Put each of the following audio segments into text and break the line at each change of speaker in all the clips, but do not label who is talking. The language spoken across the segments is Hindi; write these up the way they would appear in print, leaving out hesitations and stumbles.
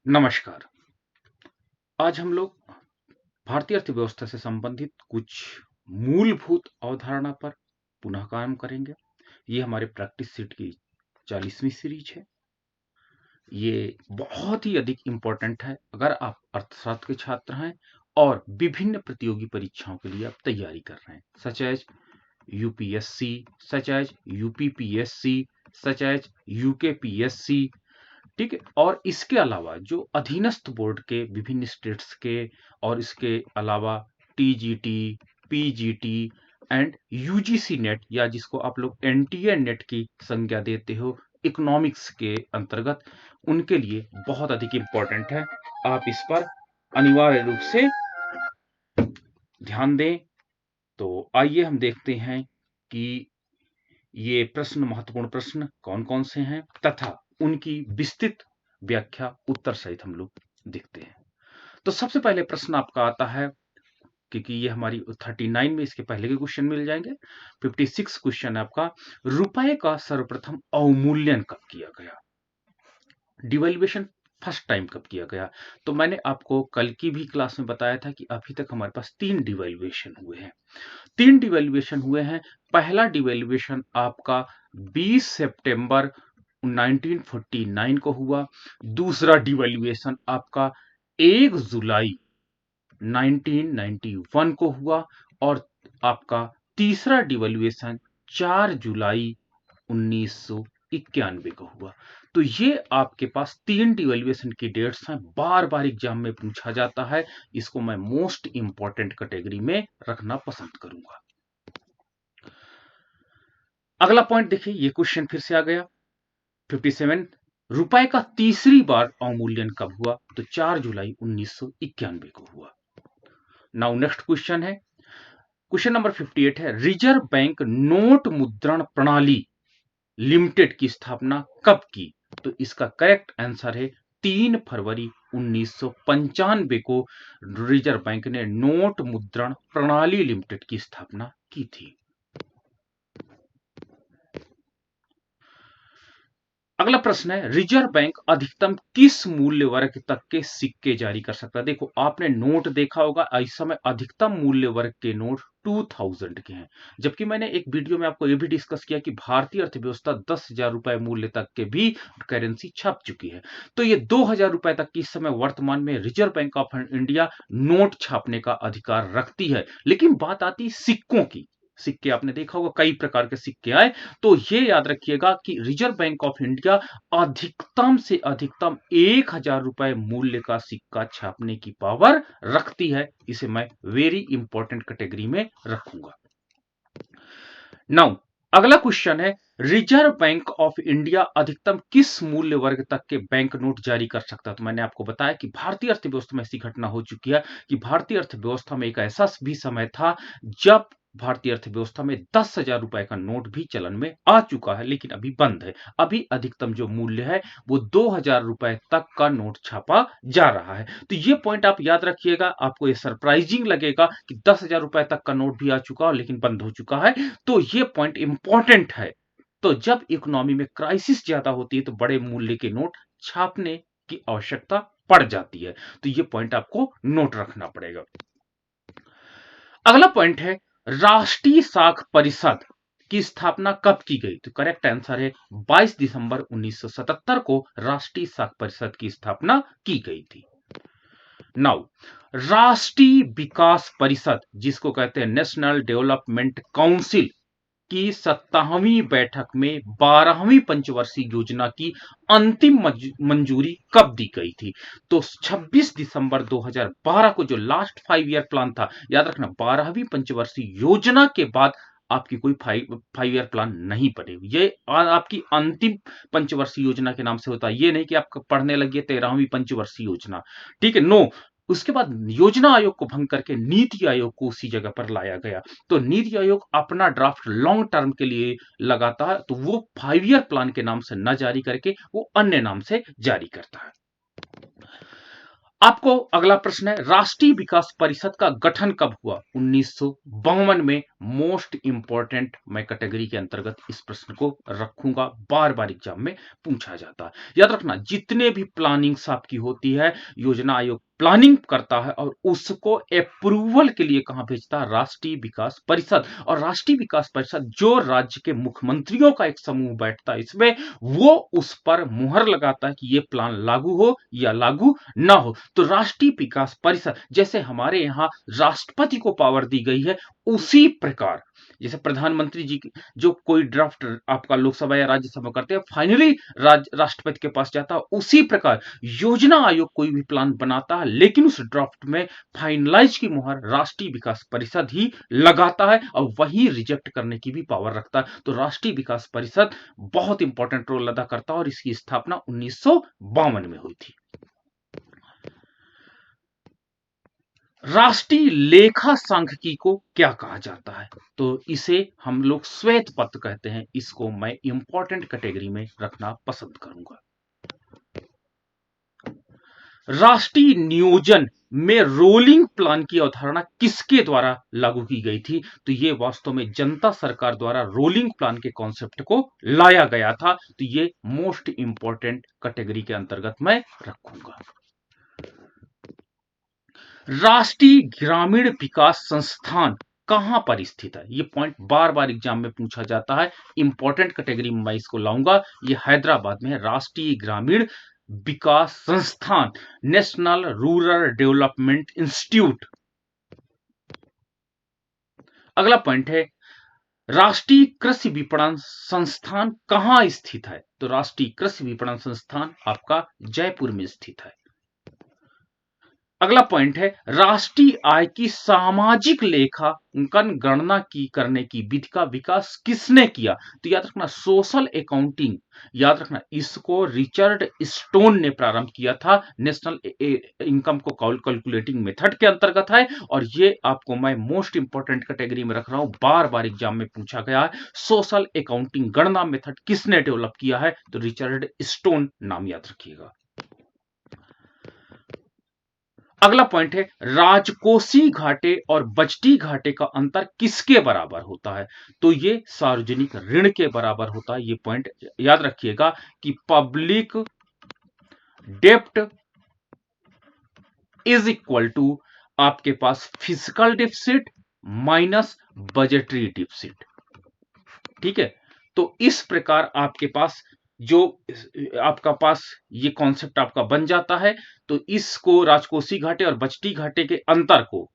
नमस्कार। आज हम लोग भारतीय अर्थव्यवस्था से संबंधित कुछ मूलभूत अवधारणा पर पुनः काम करेंगे। ये हमारे प्रैक्टिस सेट की 40वीं सीरीज है। ये बहुत ही अधिक इम्पोर्टेंट है अगर आप अर्थशास्त्र के छात्र हैं और विभिन्न प्रतियोगी परीक्षाओं के लिए आप तैयारी कर रहे हैं, such as UPSC, such as UPPSC, such as UKPSC. ठीक है। और इसके अलावा जो अधीनस्थ बोर्ड के विभिन्न स्टेट्स के और इसके अलावा TGT, PGT and UGC net या जिसको आप लोग एनटीए नेट की संज्ञा देते हो इकोनॉमिक्स के अंतर्गत, उनके लिए बहुत अधिक इंपॉर्टेंट है। आप इस पर अनिवार्य रूप से ध्यान दें। तो आइए हम देखते हैं कि ये प्रश्न, महत्वपूर्ण प्रश्न कौन कौन से हैं तथा उनकी विस्तृत व्याख्या उत्तर सहित हम लोग देखते हैं। तो सबसे पहले प्रश्न आपका आता है, क्योंकि ये हमारी 39 में इसके पहले के क्वेश्चन मिल जाएंगे। 56 क्वेश्चन है आपका, रुपए का सर्वप्रथम अवमूल्यन कब किया गया? डिवैल्यूएशन फर्स्ट टाइम कब किया गया? तो मैंने आपको कल की भी क्लास में बताया था कि अभी तक हमारे पास 3 डिवैल्यूएशन हुए हैं। 3 डिवैल्यूएशन हुए हैं। पहला डिवैल्यूएशन आपका 20 सितंबर 1949 को हुआ। दूसरा डिवैल्यूएशन आपका 1 जुलाई 1991 को हुआ और आपका तीसरा डिवैल्यूएशन 4 जुलाई 1991 को हुआ। तो ये आपके पास 3 डिवैल्यूएशन की डेट्स हैं। बार बार एग्जाम में पूछा जाता है। इसको मैं मोस्ट इंपॉर्टेंट कैटेगरी में रखना पसंद करूंगा। अगला पॉइंट देखिए, ये क्वेश्चन फिर से आ गया। 57, रुपए का तीसरी बार अवमूल्यन कब हुआ? तो 4 जुलाई 1991 को हुआ। नाउ नेक्स्ट क्वेश्चन है, क्वेश्चन नंबर 58 है, रिजर्व बैंक नोट मुद्रण प्रणाली लिमिटेड की स्थापना कब की? तो इसका करेक्ट आंसर है 3 फरवरी 1995 को रिजर्व बैंक ने नोट मुद्रण प्रणाली लिमिटेड की स्थापना की थी। अगला प्रश्न है, रिजर्व बैंक अधिकतम किस मूल्य वर्ग तक के सिक्के जारी कर सकता है? देखो, आपने नोट देखा होगा, इस समय अधिकतम मूल्य वर्ग के नोट 2000 के हैं, जबकि मैंने एक वीडियो में आपको यह भी डिस्कस किया कि भारतीय अर्थव्यवस्था 10,000 रुपए मूल्य तक के भी करेंसी छाप चुकी है। तो ये 2000 रुपए तक की इस समय वर्तमान में reserve bank of India note छापने का अधिकार रखती है। लेकिन बात आती है सिक्कों की। सिक्के आपने देखा होगा, कई प्रकार के सिक्के आए। तो ये याद रखिएगा कि रिजर्व बैंक ऑफ इंडिया अधिकतम से अधिकतम 1000 रुपए मूल्य का सिक्का छापने की पावर रखती है। इसे मैं वेरी इंपॉर्टेंट कैटेगरी में रखूंगा। नाउ अगला क्वेश्चन है, रिजर्व बैंक ऑफ इंडिया अधिकतम किस मूल्य वर्ग तक के बैंक नोट जारी कर सकता है? तो मैंने आपको बताया कि भारतीय अर्थव्यवस्था में ऐसी घटना हो चुकी है कि भारतीय अर्थव्यवस्था में एक ऐसा भी समय था जब भारतीय अर्थव्यवस्था में 10,000 रुपए का नोट भी चलन में आ चुका है, लेकिन अभी बंद है। अभी अधिकतम जो मूल्य है वो 2000 रुपए तक का नोट छापा जा रहा है। तो ये पॉइंट आप याद रखिएगा। आपको ये सरप्राइजिंग लगेगा कि 10,000 रुपए तक का नोट भी आ चुका है लेकिन बंद हो चुका है। तो ये पॉइंट इंपॉर्टेंट है। तो जब इकोनॉमी में क्राइसिस ज्यादा होती है तो बड़े मूल्य के नोट छापने की आवश्यकता पड़ जाती है। तो ये पॉइंट आपको नोट रखना पड़ेगा। अगला पॉइंट है, राष्ट्रीय साख परिषद की स्थापना कब की गई? तो करेक्ट आंसर है 22 दिसंबर 1977 को राष्ट्रीय साख परिषद की स्थापना की गई थी। नाउ राष्ट्रीय विकास परिषद, जिसको कहते हैं नेशनल डेवलपमेंट काउंसिल, की 27वीं बैठक में 12वीं पंचवर्षीय योजना की अंतिम मंजूरी कब दी गई थी? तो 26 दिसंबर 2012 को जो लास्ट 5 ईयर प्लान था, याद रखना 12वीं पंचवर्षीय योजना के बाद आपकी कोई 5 ईयर प्लान नहीं बनेगी। ये आपकी अंतिम पंचवर्षीय योजना के नाम से होता है। ये नहीं कि आप पढ़ने लगे 13वीं पंचवर्षीय योजना। ठीक है, नो। उसके बाद योजना आयोग को भंग करके नीति आयोग को उसी जगह पर लाया गया। तो नीति आयोग अपना ड्राफ्ट लॉन्ग टर्म के लिए लगाता है, तो वो 5 ईयर प्लान के नाम से न जारी करके वो अन्य नाम से जारी करता है। आपको अगला प्रश्न है, राष्ट्रीय विकास परिषद का गठन कब हुआ? 1952 में। मोस्ट इंपॉर्टेंट मैं कैटेगरी के अंतर्गत इस प्रश्न को रखूंगा, बार बार एग्जाम में पूछा जाता है। याद रखना, जितने भी प्लानिंग्स आपकी होती है, योजना आयोग प्लानिंग करता है और उसको अप्रूवल के लिए कहां भेजता है? राष्ट्रीय विकास परिषद। और राष्ट्रीय विकास परिषद जो राज्य के मुख्यमंत्रियों का एक समूह बैठता है इसमें, वो उस पर मुहर लगाता है कि ये प्लान लागू हो या लागू ना हो। तो राष्ट्रीय विकास परिषद, जैसे हमारे यहां राष्ट्रपति को पावर दी गई है, उसी प्रकार जैसे प्रधानमंत्री जी जो कोई ड्राफ्ट आपका लोकसभा या राज्यसभा करते हैं, फाइनली राष्ट्रपति के पास जाता है, उसी प्रकार योजना आयोग कोई भी प्लान बनाता है, लेकिन उस ड्राफ्ट में फाइनलाइज की मुहर राष्ट्रीय विकास परिषद ही लगाता है और वही रिजेक्ट करने की भी पावर रखता है। तो राष्ट्रीय विकास परिषद बहुत इंपॉर्टेंट रोल अदा करता है और इसकी स्थापना 1952 में हुई थी। राष्ट्रीय लेखा सांख्यिकी को क्या कहा जाता है? तो इसे हम लोग श्वेत पत्र कहते हैं। इसको मैं इंपॉर्टेंट कैटेगरी में रखना पसंद करूंगा। राष्ट्रीय नियोजन में रोलिंग प्लान की अवधारणा किसके द्वारा लागू की गई थी? तो ये वास्तव में जनता सरकार द्वारा रोलिंग प्लान के कॉन्सेप्ट को लाया गया था। तो ये मोस्ट इंपॉर्टेंट कैटेगरी के अंतर्गत मैं रखूंगा। राष्ट्रीय ग्रामीण विकास संस्थान कहां पर स्थित है? ये पॉइंट बार बार एग्जाम में पूछा जाता है, इंपॉर्टेंट कैटेगरी में मैं इसको लाऊंगा। ये हैदराबाद में है, राष्ट्रीय ग्रामीण विकास संस्थान, नेशनल रूरल डेवलपमेंट इंस्टीट्यूट। अगला पॉइंट है, राष्ट्रीय कृषि विपणन संस्थान कहां स्थित है? तो राष्ट्रीय कृषि विपणन संस्थान आपका जयपुर में स्थित है। अगला पॉइंट है, राष्ट्रीय आय की सामाजिक लेखांकन गणना की करने की विधि का विकास किसने किया? तो याद रखना, सोशल अकाउंटिंग, याद रखना, इसको रिचर्ड स्टोन ने प्रारंभ किया था। नेशनल इनकम को कैलकुलेटिंग मेथड के अंतर्गत है और ये आपको मैं मोस्ट इंपॉर्टेंट कैटेगरी में रख रहा हूं, बार बार एग्जाम में पूछा गया है। सोशल अकाउंटिंग गणना मेथड किसने डेवलप किया है? तो रिचर्ड स्टोन नाम याद रखिएगा। अगला पॉइंट है, राजकोषीय घाटे और बजटी घाटे का अंतर किसके बराबर होता है? तो ये सार्वजनिक ऋण के बराबर होता है। ये पॉइंट याद रखिएगा कि पब्लिक डेप्ट इज इक्वल टू आपके पास fiscal deficit minus budgetary deficit. ठीक है, तो इस प्रकार आपके पास जो आपका पास ये कॉन्सेप्ट आपका बन जाता है। तो इसको राजकोषीय घाटे और बजटी घाटे के अंतर को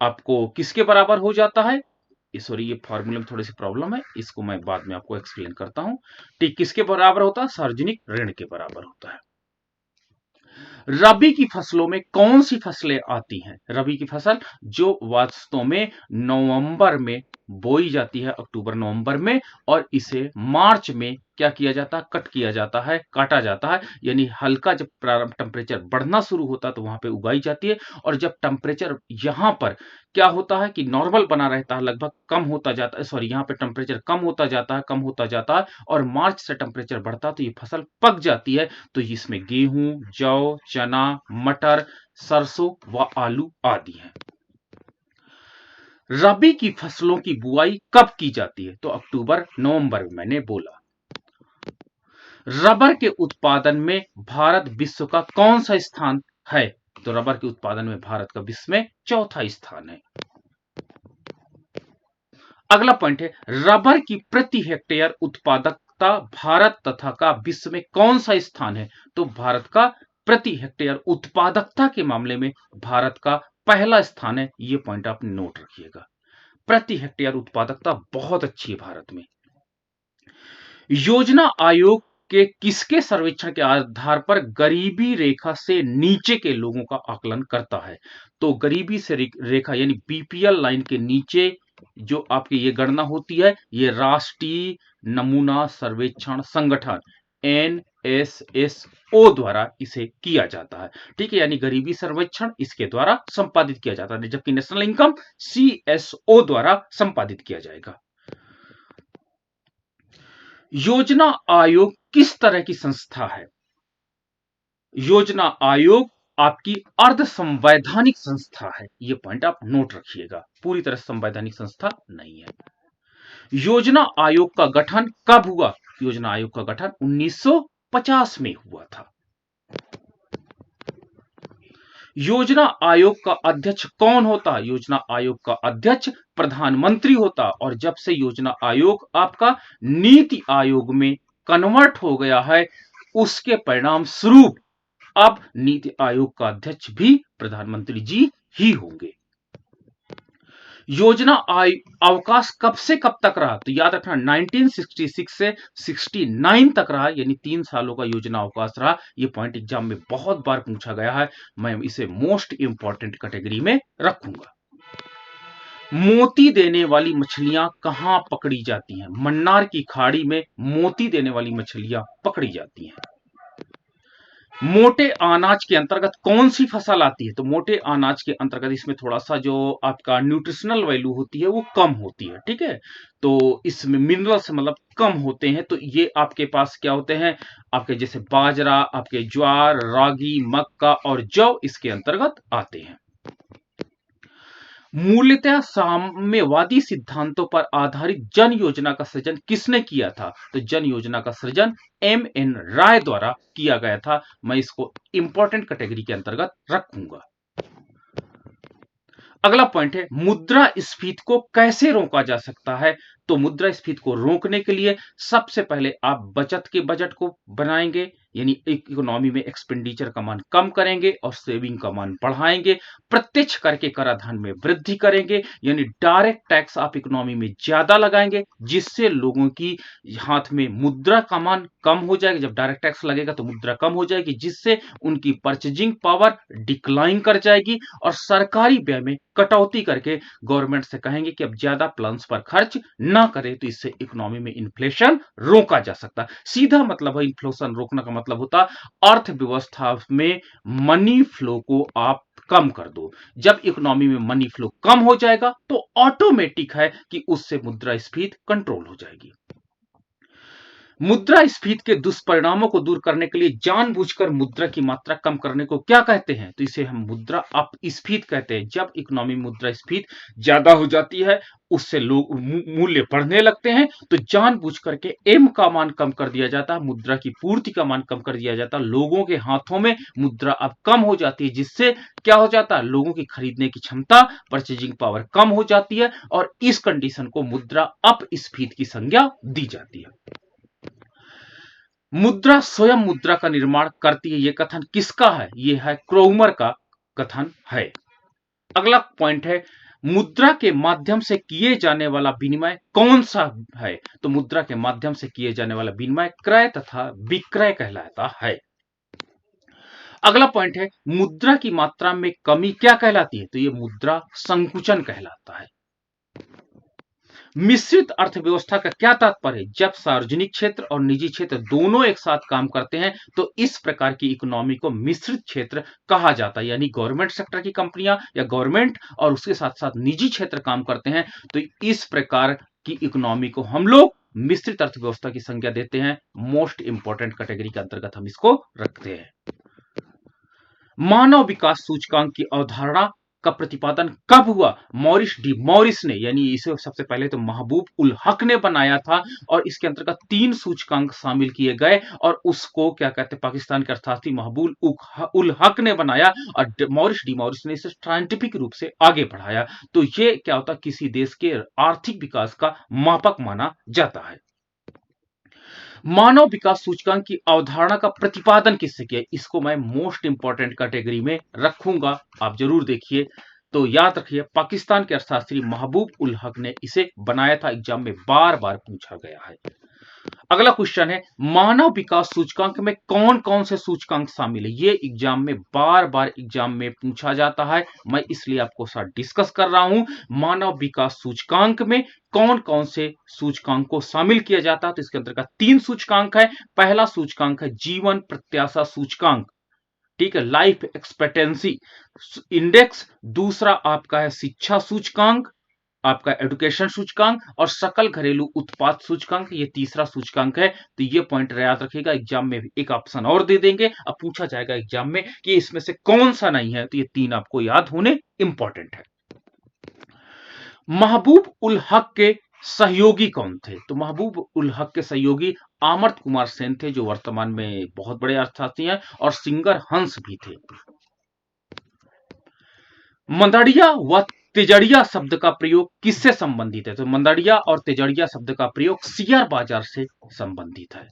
आपको किसके बराबर हो जाता है? सॉरी, ये फॉर्मूले में थोड़ी सी प्रॉब्लम है, इसको मैं बाद में आपको एक्सप्लेन करता हूं। ठीक, किसके बराबर होता है? सार्वजनिक ऋण के बराबर होता है। रबी की फसलों में कौन सी फसलें आती हैं? रबी की फसल जो वास्तव में नवंबर में बोई जाती है, अक्टूबर नवंबर में, और इसे मार्च में क्या किया जाता है? कट किया जाता है, काटा जाता है। यानी हल्का जब प्रारंभ टेम्परेचर बढ़ना शुरू होता है तो वहां पे उगाई जाती है, और जब टेम्परेचर यहां पर क्या होता है कि नॉर्मल बना रहता है, लगभग कम होता जाता है, सॉरी यहां पे टेम्परेचर कम होता जाता है, कम होता जाता है, और मार्च से टेम्परेचर बढ़ता है तो ये फसल पक जाती है। तो इसमें गेहूं, जौ, चना, मटर, सरसों व आलू आदि हैं। रबी की फसलों की बुआई कब की जाती है? तो अक्टूबर नवंबर में मैंने बोला। रबर के उत्पादन में भारत विश्व का कौन सा स्थान है? तो रबर के उत्पादन में भारत का विश्व में चौथा स्थान है। अगला पॉइंट है, रबर की प्रति हेक्टेयर उत्पादकता भारत तथा का विश्व में कौन सा स्थान है? तो भारत का प्रति हेक्टेयर उत्पादकता के मामले में भारत का पहला स्थान है। यह पॉइंट आप नोट रखिएगा। प्रति हेक्टेयर उत्पादकता बहुत अच्छी है भारत में। योजना आयोग के किसके सर्वेक्षण के आधार पर गरीबी रेखा से नीचे के लोगों का आकलन करता है? तो गरीबी से रेखा यानी बीपीएल लाइन के नीचे जो आपकी ये गणना होती है, ये राष्ट्रीय नमूना सर्वेक्षण संगठन NSSO द्वारा इसे किया जाता है। ठीक है, यानी गरीबी सर्वेक्षण इसके द्वारा संपादित किया जाता है, जबकि नेशनल इनकम CSO द्वारा संपादित किया जाएगा। योजना आयोग किस तरह की संस्था है? योजना आयोग आपकी अर्ध संवैधानिक संस्था है। ये पॉइंट आप नोट रखिएगा, पूरी तरह संवैधानिक संस्था नहीं है। योजना आयोग का गठन कब हुआ? योजना आयोग का गठन 1950 में हुआ था। योजना आयोग का अध्यक्ष कौन होता? योजना आयोग का अध्यक्ष प्रधानमंत्री होता। और जब से योजना आयोग आपका नीति आयोग में कन्वर्ट हो गया है, उसके परिणाम स्वरूप अब नीति आयोग का अध्यक्ष भी प्रधानमंत्री जी ही होंगे। योजना अवकाश कब से कब तक रहा? तो याद रखना 1966 से 69 तक रहा, यानी 3 सालों का योजना अवकाश रहा। ये पॉइंट एग्जाम में बहुत बार पूछा गया है, मैं इसे मोस्ट इंपॉर्टेंट कैटेगरी में रखूंगा। मोती देने वाली मछलियां कहां पकड़ी जाती हैं? मन्नार की खाड़ी में मोती देने वाली मछलियां पकड़ी जाती हैं। मोटे अनाज के अंतर्गत कौन सी फसल आती है? तो मोटे अनाज के अंतर्गत इसमें थोड़ा सा जो आपका न्यूट्रिशनल वैल्यू होती है वो कम होती है, ठीक है। तो इसमें मिनरल्स मतलब कम होते हैं, तो ये आपके पास क्या होते हैं, आपके जैसे बाजरा, आपके ज्वार, रागी, मक्का और जौ इसके अंतर्गत आते हैं। मूलतः साम्यवादी सिद्धांतों पर आधारित जन योजना का सृजन किसने किया था? तो जन योजना का सृजन एम.एन. राय द्वारा किया गया था। मैं इसको इंपॉर्टेंट कैटेगरी के अंतर्गत रखूंगा। अगला पॉइंट है, मुद्रास्फीति को कैसे रोका जा सकता है? तो मुद्रास्फीति को रोकने के लिए सबसे पहले आप बचत के बजट को बनाएंगे, यानी इकोनॉमी में एक्सपेंडिचर का मान कम करेंगे और सेविंग का मान बढ़ाएंगे। प्रत्यक्ष कर के कराधान में वृद्धि करेंगे, यानी डायरेक्ट टैक्स आप इकोनॉमी में ज्यादा लगाएंगे, जिससे लोगों की हाथ में मुद्रा का मान कम हो जाएगा। जब डायरेक्ट टैक्स लगेगा तो मुद्रा कम हो जाएगी, जिससे उनकी परचेजिंग पावर डिक्लाइन कर जाएगी और सरकारी व्यय में कटौती करके गवर्नमेंट से कहेंगे कि अब ज्यादा प्लान्स पर खर्च ना करें। तो इससे इकोनॉमी में इन्फ्लेशन रोका जा सकता है। सीधा मतलब है इन्फ्लेशन रोकने का मतलब होता अर्थव्यवस्था में मनी फ्लो को आप कम कर दो। जब इकोनॉमी में मनी फ्लो कम हो जाएगा तो ऑटोमेटिक है कि उससे मुद्रास्फीति कंट्रोल हो जाएगी। मुद्रास्फीति के दुष्परिणामों को दूर करने के लिए जानबूझकर मुद्रा की मात्रा कम करने को क्या कहते हैं? तो इसे हम मुद्रा अपस्फीति कहते हैं। जब इकोनॉमी मुद्रास्फीति ज्यादा हो जाती है, उससे लोग मूल्य बढ़ने लगते हैं, तो जानबूझ करके एम का मान कम कर दिया जाता है, मुद्रा की पूर्ति का मान कम कर दिया जाता है। लोगों के हाथों में मुद्रा अब कम हो जाती है, जिससे क्या हो जाता है, लोगों की खरीदने की क्षमता, परचेजिंग पावर कम हो जाती है, और इस कंडीशन को मुद्रा अपस्फीति की संज्ञा दी जाती है। मुद्रा स्वयं मुद्रा का निर्माण करती है, यह कथन किसका है? यह है क्रोमर का कथन है। अगला पॉइंट है, मुद्रा के माध्यम से किए जाने वाला विनिमय कौन सा है? तो मुद्रा के माध्यम से किए जाने वाला विनिमय क्रय तथा विक्रय कहलाता है। अगला पॉइंट है, मुद्रा की मात्रा में कमी क्या कहलाती है? तो यह मुद्रा संकुचन कहलाता है। मिश्रित अर्थव्यवस्था का क्या तात्पर्य है? जब सार्वजनिक क्षेत्र और निजी क्षेत्र दोनों एक साथ काम करते हैं तो इस प्रकार की इकोनॉमी को मिश्रित क्षेत्र कहा जाता है। यानी गवर्नमेंट सेक्टर की कंपनियां या गवर्नमेंट और उसके साथ साथ निजी क्षेत्र काम करते हैं, तो इस प्रकार की इकोनॉमी को हम लोग मिश्रित अर्थव्यवस्था की संज्ञा देते हैं। मोस्ट इंपॉर्टेंट कैटेगरी के अंतर्गत हम इसको रखते हैं। मानव विकास सूचकांक की अवधारणा का प्रतिपादन कब हुआ? मॉरिस डी मॉरिस ने, यानी इसे सबसे पहले तो महबूब उल हक ने बनाया था, और इसके अंतर्गत 3 सूचकांक शामिल किए गए, और उसको क्या कहते हैं, पाकिस्तान के अर्थशास्त्री महबूब उल हक ने बनाया, और मॉरिस डी मॉरिस ने इसे साइंटिफिक रूप से आगे बढ़ाया। तो ये क्या होता है, किसी देश के आर्थिक विकास का मापक माना जाता है। मानव विकास सूचकांक की अवधारणा का प्रतिपादन किससे किया? इसको मैं मोस्ट इंपॉर्टेंट कैटेगरी में रखूंगा, आप जरूर देखिए। तो याद रखिए, पाकिस्तान के अर्थशास्त्री महबूब उल हक ने इसे बनाया था। एग्जाम में बार बार पूछा गया है। अगला क्वेश्चन है, मानव विकास सूचकांक में कौन कौन से सूचकांक शामिल है? ये एग्जाम में बार बार एग्जाम में पूछा जाता है, मैं इसलिए आपको साथ डिस्कस कर रहा हूं। मानव विकास सूचकांक में कौन कौन से सूचकांक को शामिल किया जाता है? तो इसके अंतर्गत 3 सूचकांक है। पहला सूचकांक है जीवन प्रत्याशा सूचकांक, ठीक है, लाइफ एक्सपेक्टेंसी इंडेक्स। दूसरा आपका है शिक्षा सूचकांक, आपका एडुकेशन सूचकांक और सकल घरेलू उत्पाद सूचकांक, ये तीसरा सूचकांक है। तो ये पॉइंट याद रखिएगा, एग्जाम में भी एक ऑप्शन और दे देंगे, अब पूछा जाएगा एग्जाम में कि इसमें से कौन सा नहीं है, तो ये तीन आपको याद होने इंपॉर्टेंट है। महबूब उल हक के सहयोगी कौन थे? तो महबूब उल हक के सहयोगी आमर्त कुमार सेन थे, जो वर्तमान में बहुत बड़े अर्थशास्त्री हैं, और सिंगर हंस भी थे। मंदड़िया व तेजड़िया शब्द का प्रयोग किससे संबंधित है? तो मंदड़िया और तेजड़िया शब्द का प्रयोग शेयर बाजार से संबंधित है।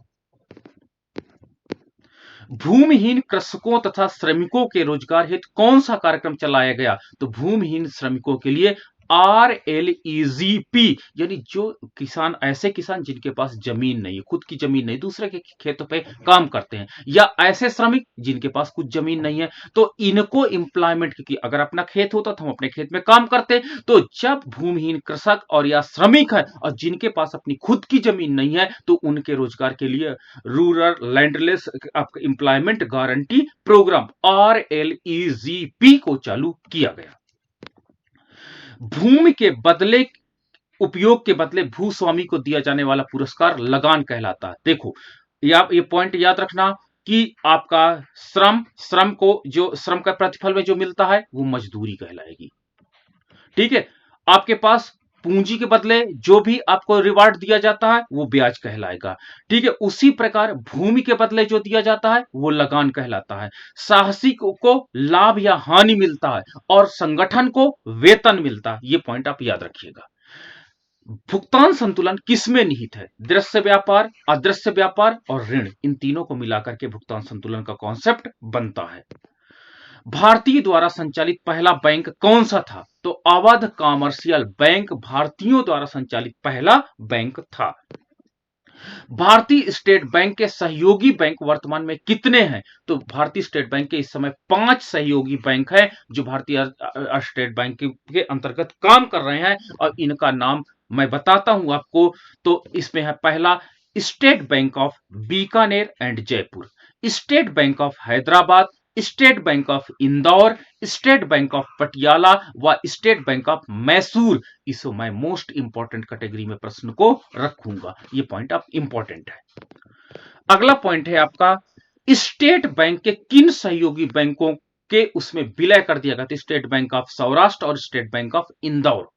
भूमिहीन कृषकों तथा श्रमिकों के रोजगार हेतु कौन सा कार्यक्रम चलाया गया? तो भूमिहीन श्रमिकों के लिए RLEGP, यानी जो किसान, ऐसे किसान जिनके पास जमीन नहीं है, खुद की जमीन नहीं, दूसरे के खेतों पे काम करते हैं, या ऐसे श्रमिक जिनके पास कुछ जमीन नहीं है, तो इनको एम्प्लॉयमेंट की, अगर अपना खेत होता तो हम अपने खेत में काम करते, तो जब भूमिहीन कृषक और या श्रमिक है और जिनके पास अपनी खुद की जमीन नहीं है, तो उनके रोजगार के लिए rural landless employment guarantee program RLEGP को चालू किया गया। भूमि के बदले, उपयोग के बदले भूस्वामी को दिया जाने वाला पुरस्कार लगान कहलाता है। देखो ये पॉइंट याद रखना कि आपका श्रम को, जो श्रम का प्रतिफल में जो मिलता है वो मजदूरी कहलाएगी। ठीक है, आपके पास पूंजी के बदले जो भी आपको रिवार्ड दिया जाता है वो ब्याज कहलाएगा। ठीक है, उसी प्रकार भूमि के बदले जो दिया जाता है वो लगान कहलाता है। साहसी को लाभ या हानि मिलता है और संगठन को वेतन मिलता है। ये पॉइंट आप याद रखिएगा। भुगतान संतुलन किसमें निहित है? दृश्य व्यापार, अदृश्य व्यापार और ऋण, इन तीनों को मिलाकर के भुगतान संतुलन का कॉन्सेप्ट बनता है। भारतीय द्वारा संचालित पहला बैंक कौन सा था? तो अवध कॉमर्शियल बैंक भारतीयों द्वारा संचालित पहला बैंक था। भारतीय स्टेट बैंक के सहयोगी बैंक वर्तमान में कितने हैं? तो भारतीय स्टेट बैंक के इस समय 5 सहयोगी बैंक हैं जो भारतीय स्टेट बैंक के अंतर्गत काम कर रहे हैं, और इनका नाम मैं बताता हूं आपको। तो इसमें है पहला state bank of Bikaner and Jaipur, state bank of Hyderabad, state bank of Indore, state bank of Patiala व स्टेट बैंक ऑफ मैसूर। इसको मैं मोस्ट इंपॉर्टेंट कैटेगरी में प्रश्न को रखूंगा, ये पॉइंट आप इंपॉर्टेंट है। अगला पॉइंट है आपका, स्टेट बैंक के किन सहयोगी बैंकों के उसमें विलय कर दिया गया? स्टेट बैंक ऑफ सौराष्ट्र और स्टेट बैंक ऑफ इंदौर।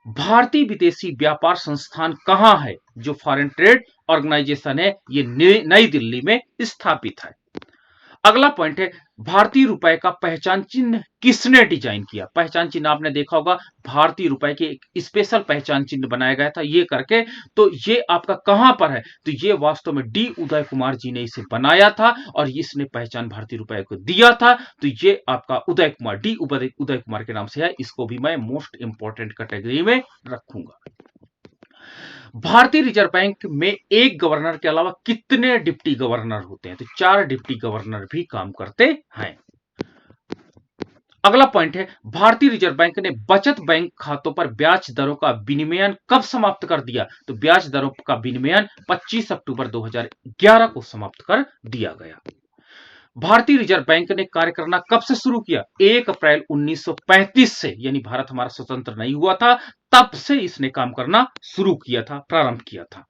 भारतीय विदेशी व्यापार संस्थान कहां है? जो फॉरेन ट्रेड ऑर्गेनाइजेशन है, ये नई दिल्ली में स्थापित है। अगला पॉइंट है, भारतीय रुपए का पहचान चिन्ह किसने डिजाइन किया? पहचान चिन्ह आपने देखा होगा, भारतीय रुपए के एक स्पेशल पहचान चिन्ह बनाया गया था ये करके। तो ये आपका कहां पर है? तो ये वास्तव में डी उदय कुमार जी ने इसे बनाया था और इसने पहचान भारतीय रुपए को दिया था। तो ये आपका उदय कुमार, डी उदय कुमार के नाम से है। इसको भी मैं मोस्ट इंपॉर्टेंट कैटेगरी में रखूंगा। भारतीय रिजर्व बैंक में एक गवर्नर के अलावा कितने डिप्टी गवर्नर होते हैं? तो 4 डिप्टी गवर्नर भी काम करते हैं। अगला पॉइंट है, भारतीय रिजर्व बैंक ने बचत बैंक खातों पर ब्याज दरों का विनिमयन कब समाप्त कर दिया? तो ब्याज दरों का विनिमयन 25 अक्टूबर 2011 को समाप्त कर दिया गया। भारतीय रिजर्व बैंक ने कार्य करना कब से शुरू किया? 1 अप्रैल 1935 से, यानी भारत हमारा स्वतंत्र नहीं हुआ था तब से इसने काम करना शुरू किया था, प्रारंभ किया था।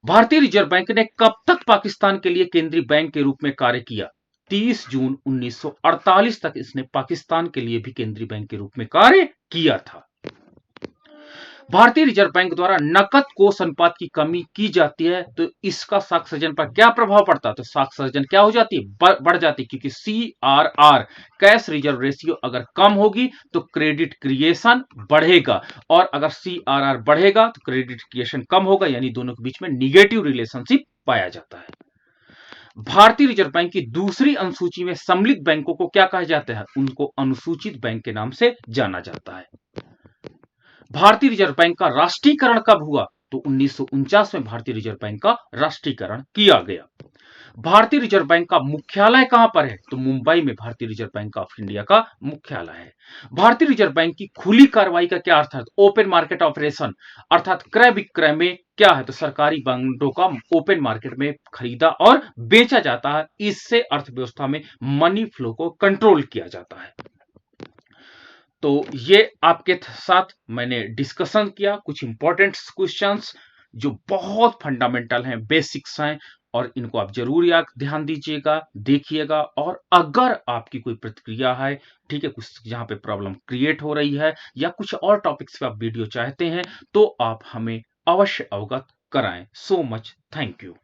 भारतीय रिजर्व बैंक ने कब तक पाकिस्तान के लिए केंद्रीय बैंक के रूप में कार्य किया? 30 जून 1948 तक इसने पाकिस्तान के लिए भी केंद्रीय बैंक के रूप में कार्य किया था। भारतीय रिजर्व बैंक द्वारा नकद कोष अनुपात की कमी की जाती है, तो इसका साख सृजन पर क्या प्रभाव पड़ता है? तो साख सृजन क्या हो जाती है? बढ़ जाती है, क्योंकि CRR, कैश रिजर्व रेशियो, अगर कम होगी तो क्रेडिट क्रिएशन बढ़ेगा, और अगर CRR बढ़ेगा तो क्रेडिट क्रिएशन कम होगा, यानी दोनों के बीच में निगेटिव रिलेशनशिप पाया जाता है। भारतीय रिजर्व बैंक की दूसरी अनुसूची में सम्मिलित बैंकों को क्या कहा जाता है? उनको अनुसूचित बैंक के नाम से जाना जाता है। भारतीय रिजर्व बैंक का राष्ट्रीयकरण कब हुआ? तो 1949 में भारतीय रिजर्व बैंक का राष्ट्रीयकरण किया गया। भारतीय रिजर्व बैंक का मुख्यालय कहां पर है? तो मुंबई में भारतीय रिजर्व बैंक ऑफ इंडिया का मुख्यालय है। भारतीय रिजर्व बैंक की खुली कार्रवाई का क्या अर्थ है? ओपन मार्केट ऑपरेशन, अर्थात क्रय विक्रय में क्या है? तो सरकारी बांडों का ओपन मार्केट में खरीदा और बेचा जाता है। इससे अर्थव्यवस्था में मनी फ्लो को कंट्रोल किया जाता है। तो ये आपके साथ मैंने डिस्कशन किया कुछ इंपॉर्टेंट क्वेश्चंस जो बहुत फंडामेंटल हैं, बेसिक्स हैं, और इनको आप जरूर याद ध्यान दीजिएगा, देखिएगा। और अगर आपकी कोई प्रतिक्रिया है, ठीक है, कुछ यहाँ पे प्रॉब्लम क्रिएट हो रही है या कुछ और टॉपिक्स पे आप वीडियो चाहते हैं, तो आप हमें अवश्य अवगत कराएं। So much thank you.